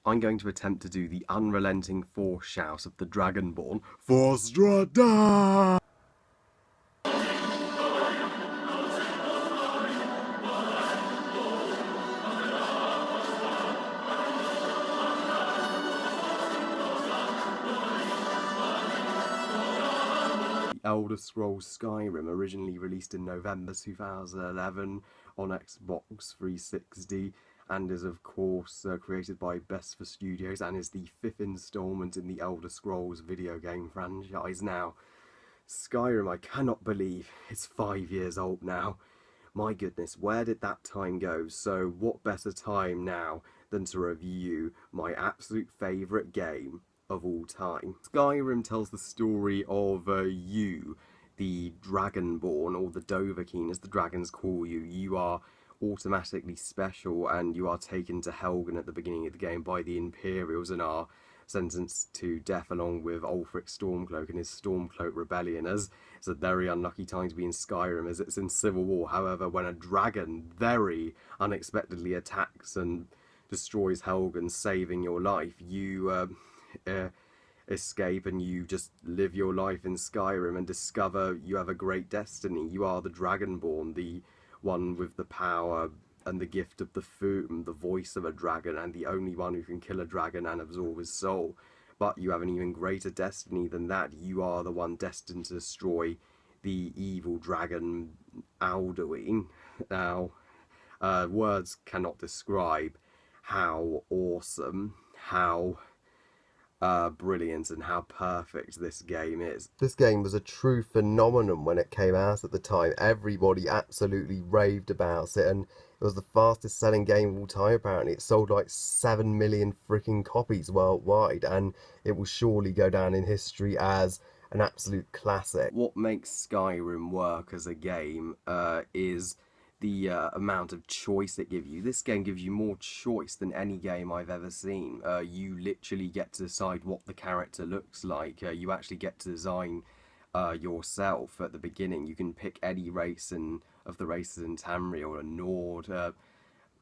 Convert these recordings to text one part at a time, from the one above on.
I'm going to attempt to do the unrelenting force shout of the Dragonborn. Forstrada! Elder Scrolls Skyrim, originally released in November 2011 on Xbox 360, and is of course created by Best for Studios, and is the fifth installment in the Elder Scrolls video game franchise. Now, Skyrim, I cannot believe it's 5 years old now. My goodness, where did that time go? So what better time now than to review my absolute favourite game of all time. Skyrim tells the story of you, the Dragonborn, or the Dovahkiin as the dragons call you. You are automatically special, and you are taken to Helgen at the beginning of the game by the Imperials and are sentenced to death along with Ulfric Stormcloak and his Stormcloak Rebellion. As it's a very unlucky time to be in Skyrim as it's in Civil War. However, when a dragon very unexpectedly attacks and destroys Helgen, saving your life, you escape and you just live your life in Skyrim and discover you have a great destiny. You are the Dragonborn, the one with the power and the gift of the Foom, the voice of a dragon, and the only one who can kill a dragon and absorb his soul. But you have an even greater destiny than that. You are the one destined to destroy the evil dragon Alduin. Now, words cannot describe how awesome, how brilliant and how perfect this game is. This game was a true phenomenon when it came out at the time. Everybody absolutely raved about it, and it was the fastest selling game of all time apparently. It sold like 7 million freaking copies worldwide, and it will surely go down in history as an absolute classic. What makes Skyrim work as a game is the amount of choice it gives you. This game gives you more choice than any game I've ever seen. You literally get to decide what the character looks like. You actually get to design yourself at the beginning. You can pick any race of the races in Tamerial, a Nord,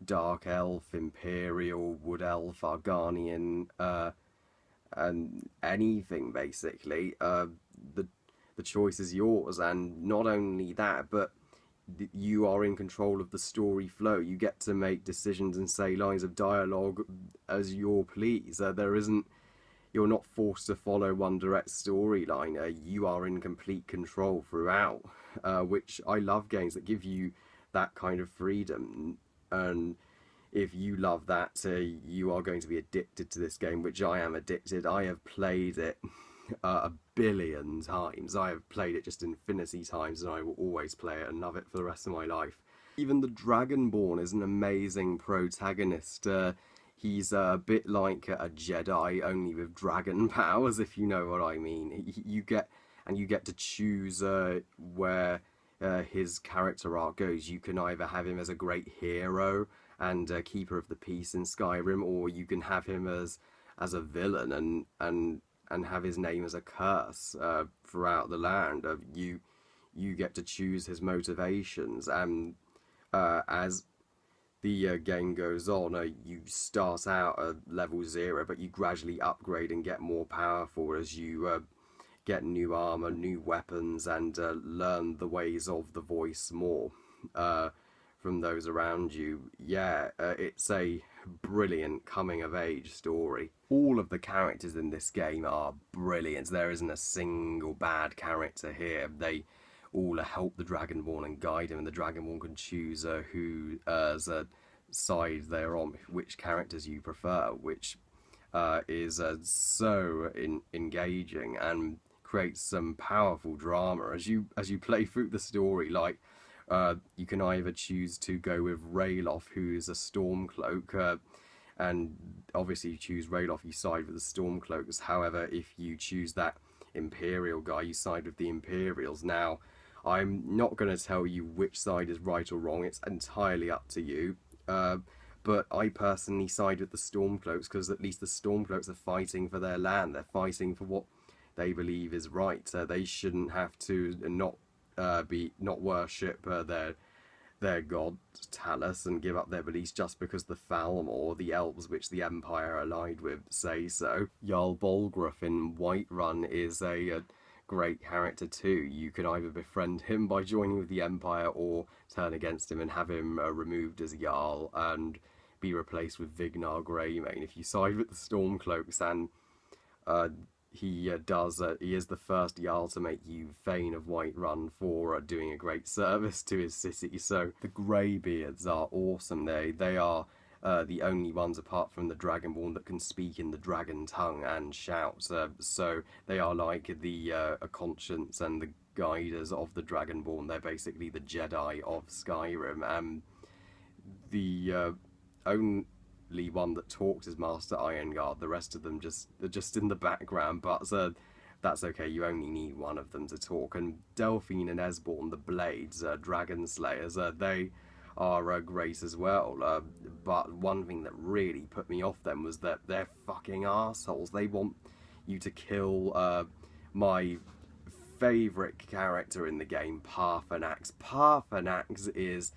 Dark Elf, Imperial, Wood Elf, Arganian, and anything basically. The choice is yours, and not only that, but you are in control of the story flow. You get to make decisions and say lines of dialogue as you please. You're not forced to follow one direct storyline. You are in complete control throughout, which I love games that give you that kind of freedom. And if you love that, you are going to be addicted to this game, which I am addicted. I have played it a billion times. I have played it just infinity times, and I will always play it and love it for the rest of my life. Even the Dragonborn is an amazing protagonist. He's a bit like a Jedi, only with dragon powers, if you know what I mean. You get to choose where his character arc goes. You can either have him as a great hero and keeper of the peace in Skyrim, or you can have him as a villain and have his name as a curse throughout the land. You get to choose his motivations, and as the game goes on, you start out at level 0, but you gradually upgrade and get more powerful as you get new armor, new weapons, and learn the ways of the voice more from those around you. Yeah, it's a brilliant coming-of-age story. All of the characters in this game are brilliant. There isn't a single bad character here. They all help the Dragonborn and guide him, and the Dragonborn can choose whose side they're on, which characters you prefer, which is so engaging and creates some powerful drama as you play through the story. Like, you can either choose to go with Ralof, who's a Stormcloak, and obviously you choose Ralof, you side with the Stormcloaks. However, if you choose that Imperial guy, you side with the Imperials. Now, I'm not going to tell you which side is right or wrong, it's entirely up to you. But I personally side with the Stormcloaks, because at least the Stormcloaks are fighting for their land. They're fighting for what they believe is right. They shouldn't have to not worship their god Talus and give up their beliefs just because the Falmor, the elves which the Empire allied with, say so. Jarl Bolgraf in Whiterun is a great character too. You can either befriend him by joining with the Empire or turn against him and have him removed as Jarl and be replaced with Vignar Greymane. If you side with the Stormcloaks, and he is the first Jarl to make you Thane of Whiterun for doing a great service to his city. So the Greybeards are awesome. They are the only ones apart from the Dragonborn that can speak in the dragon tongue and shout. So they are like the conscience and the guiders of the Dragonborn. They're basically the Jedi of Skyrim. The only one that talks is Master Ironguard. The rest of them are just in the background, but that's okay. You only need one of them to talk. And Delphine and Esborn, the Blades, Dragon Slayers, they are great as well. But one thing that really put me off them was that they're fucking assholes. They want you to kill my favourite character in the game, Parthenax. Parthenax is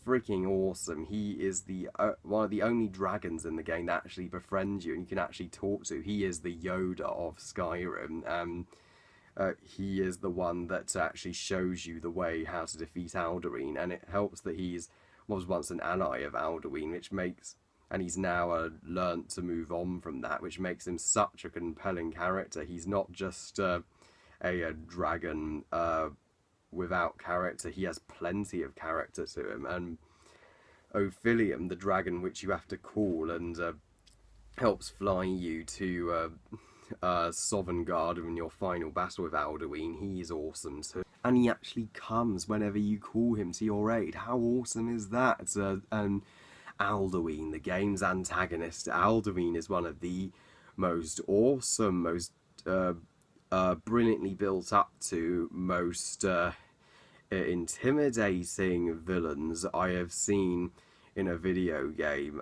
freaking awesome. He is the one of the only dragons in the game that actually befriends you and you can actually talk to. He is the Yoda of Skyrim. He is the one that actually shows you the way how to defeat Alduin, and it helps that was once an ally of Alduin, and he's now learnt to move on from that, which makes him such a compelling character. He's not just a dragon without character. He has plenty of character to him. And Ophilium, the dragon which you have to call and helps fly you to Sovngarde in your final battle with Alduin, he's awesome too. And he actually comes whenever you call him to your aid. How awesome is that? And Alduin, the game's antagonist, Alduin is one of the most awesome, most brilliantly built up to, most intimidating villains I have seen in a video game.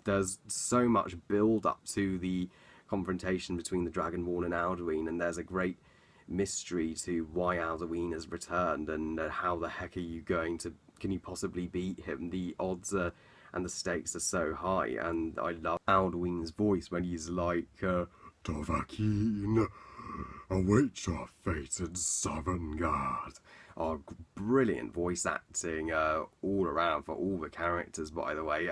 There's so much build up to the confrontation between the Dragonborn and Alduin, and there's a great mystery to why Alduin has returned and how the heck are you can you possibly beat him? The odds and the stakes are so high, and I love Alduin's voice when he's like, Dovahkiin, await your fate in Sovngarde. Oh, brilliant voice acting all around for all the characters, by the way.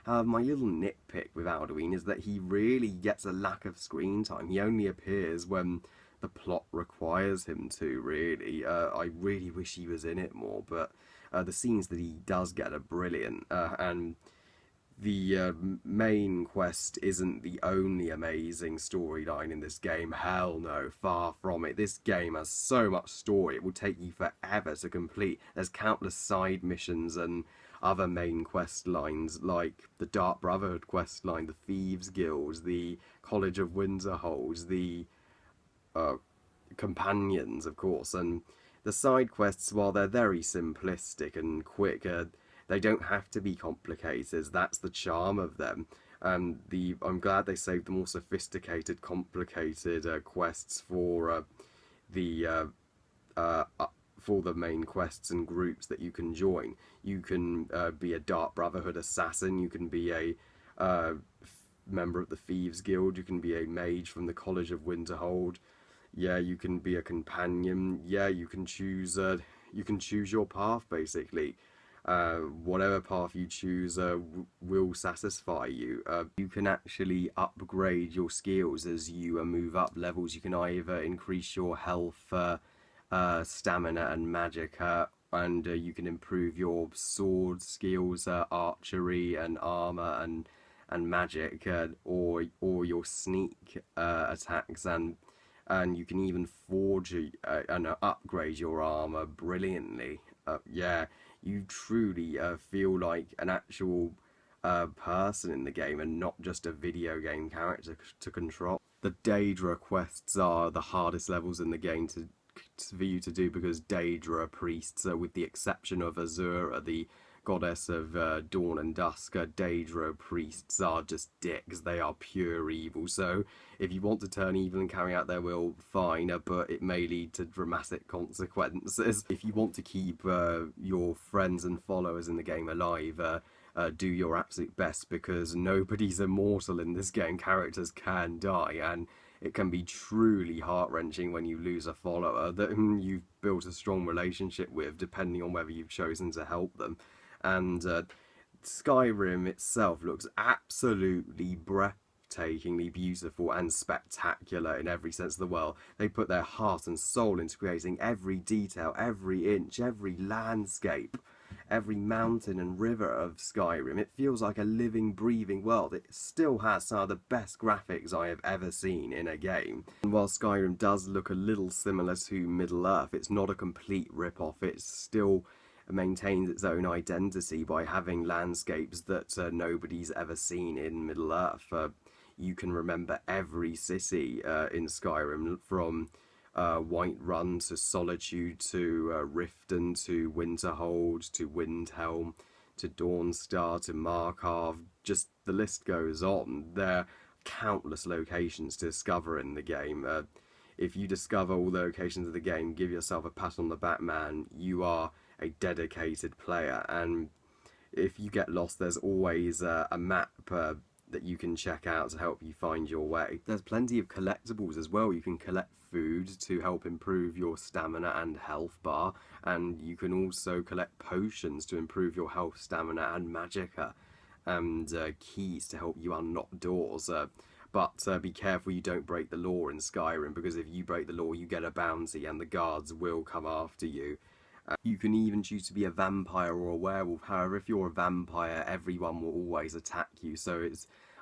My little nitpick with Alduin is that he really gets a lack of screen time. He only appears when the plot requires him to, really. I really wish he was in it more, but the scenes that he does get are brilliant. And the main quest isn't the only amazing storyline in this game. Hell no, far from it. This game has so much story, it will take you forever to complete. There's countless side missions and other main quest lines, like the Dark Brotherhood quest line, the Thieves Guild, the College of Winterhold, the Companions, of course. And the side quests, while they're very simplistic and quick, they don't have to be complicated. That's the charm of them. I'm glad they saved the more sophisticated, complicated quests for the main quests and groups that you can join. You can be a Dark Brotherhood assassin. You can be a member of the Thieves Guild. You can be a mage from the College of Winterhold. Yeah, you can be a companion. Yeah, you can choose your path, basically. Whatever path you choose will satisfy you. You can actually upgrade your skills as you move up levels. You can either increase your health, stamina and magic, and you can improve your sword skills, archery and armor and magic, or your sneak attacks, and you can even forge and upgrade your armor brilliantly. Yeah, you truly feel like an actual person in the game and not just a video game character to control. The Daedra quests are the hardest levels in the game for you to do, because Daedra priests, with the exception of Azura, the goddess of dawn and dusk, Daedra priests are just dicks. They are pure evil. So if you want to turn evil and carry out their will, fine, but it may lead to dramatic consequences. If you want to keep your friends and followers in the game alive, do your absolute best, because nobody's immortal in this game. Characters can die, and it can be truly heart-wrenching when you lose a follower that you've built a strong relationship with, depending on whether you've chosen to help them. And Skyrim itself looks absolutely breathtakingly beautiful and spectacular in every sense of the word. They put their heart and soul into creating every detail, every inch, every landscape, every mountain and river of Skyrim. It feels like a living, breathing world. It still has some of the best graphics I have ever seen in a game. And while Skyrim does look a little similar to Middle-earth, it's not a complete rip-off. It still maintains its own identity by having landscapes that nobody's ever seen in Middle-earth. You can remember every city in Skyrim, from Whiterun to Solitude to Riften to Winterhold to Windhelm to Dawnstar to Markarth. Just the list goes on. There are countless locations to discover in the game. If you discover all the locations of the game, give yourself a pat on the back, man. You are a dedicated player. And if you get lost, there's always a map that you can check out to help you find your way. There's plenty of collectibles as well. You can collect food to help improve your stamina and health bar, and you can also collect potions to improve your health, stamina and magicka, and keys to help you unlock doors. But be careful you don't break the law in Skyrim, because if you break the law you get a bounty and the guards will come after you. You can even choose to be a vampire or a werewolf. However, if you're a vampire, everyone will always attack you, so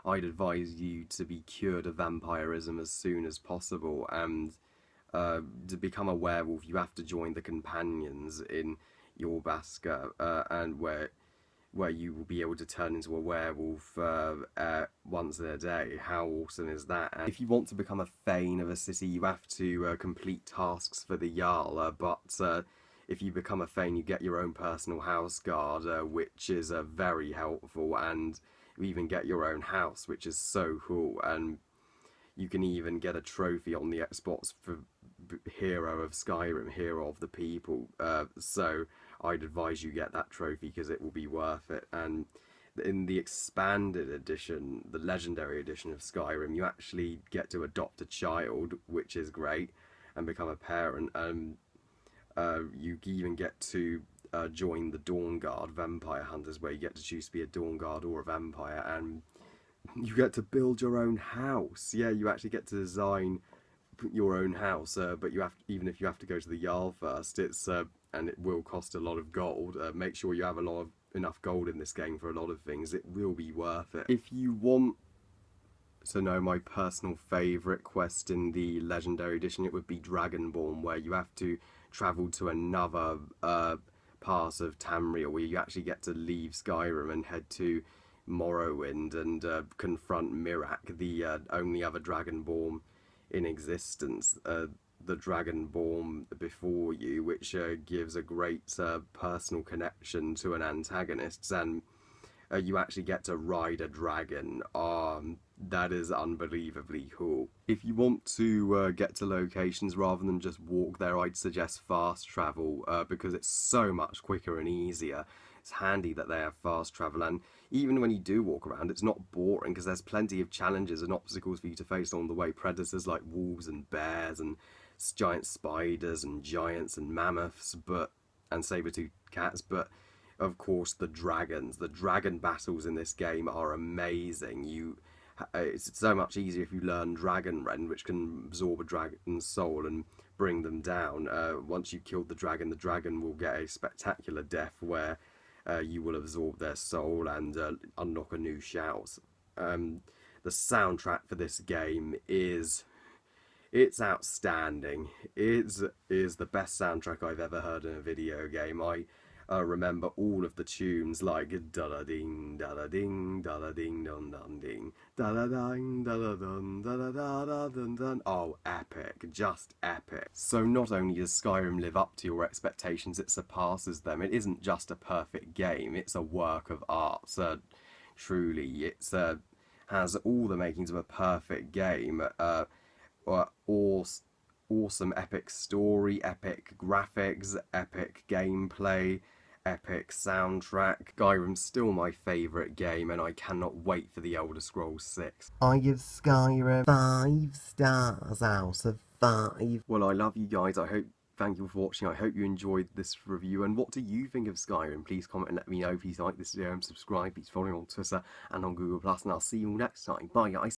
I'd advise you to be cured of vampirism as soon as possible. And to become a werewolf, you have to join the companions in Yorbaska, and where you will be able to turn into a werewolf once in a day. How awesome is that? And if you want to become a Thane of a city, you have to complete tasks for the Jarl, but if you become a Thane, you get your own personal house guard, which is very helpful, and you even get your own house, which is so cool. And you can even get a trophy on the Xbox for Hero of Skyrim, Hero of the People. So I'd advise you get that trophy, because it will be worth it. And in the expanded edition, the legendary edition of Skyrim, you actually get to adopt a child, which is great, and become a parent. You even get to join the Dawn Guard Vampire Hunters, where you get to choose to be a Dawn Guard or a vampire, and you get to build your own house. Yeah, you actually get to design your own house, but you have even if you have to go to the Jarl first, it's and it will cost a lot of gold. Make sure you have enough gold in this game for a lot of things. It will be worth it. If you want to know my personal favourite quest in the Legendary Edition, it would be Dragonborn, where you have to travel to another part of Tamerial, where you actually get to leave Skyrim and head to Morrowind and confront Mirak, the only other Dragonborn in existence. The Dragonborn before you, which gives a great personal connection to an antagonist, and you actually get to ride a dragon. That is unbelievably cool. If you want to get to locations rather than just walk there, I'd suggest fast travel, because it's so much quicker and easier. It's handy that they have fast travel, and even when you do walk around, it's not boring, because there's plenty of challenges and obstacles for you to face along the way. Predators like wolves and bears and giant spiders and giants and mammoths, and saber-toothed cats, but of course the dragons. The dragon battles in this game are amazing. It's so much easier if you learn Dragon Rend, which can absorb a dragon's soul and bring them down. Once you've killed the dragon will get a spectacular death where you will absorb their soul and unlock a new shout. The soundtrack for this game it's outstanding. It is the best soundtrack I've ever heard in a video game. remember all of the tunes like da da ding da da ding dun dun ding da da ding da da dun da da da da dun dun. Oh, epic, just epic. So not only does Skyrim live up to your expectations, it surpasses them. It isn't just a perfect game, it's a work of art. So truly, it's has all the makings of a perfect game. Awesome epic story, epic graphics, epic gameplay, epic soundtrack. Skyrim's still my favourite game, and I cannot wait for the Elder Scrolls 6. I give Skyrim 5 stars out of 5. Well, I love you guys. Thank you for watching. I hope you enjoyed this review. And what do you think of Skyrim? Please comment and let me know. Please like this video and subscribe. Please follow me on Twitter and on Google+. And I'll see you all next time. Bye, guys.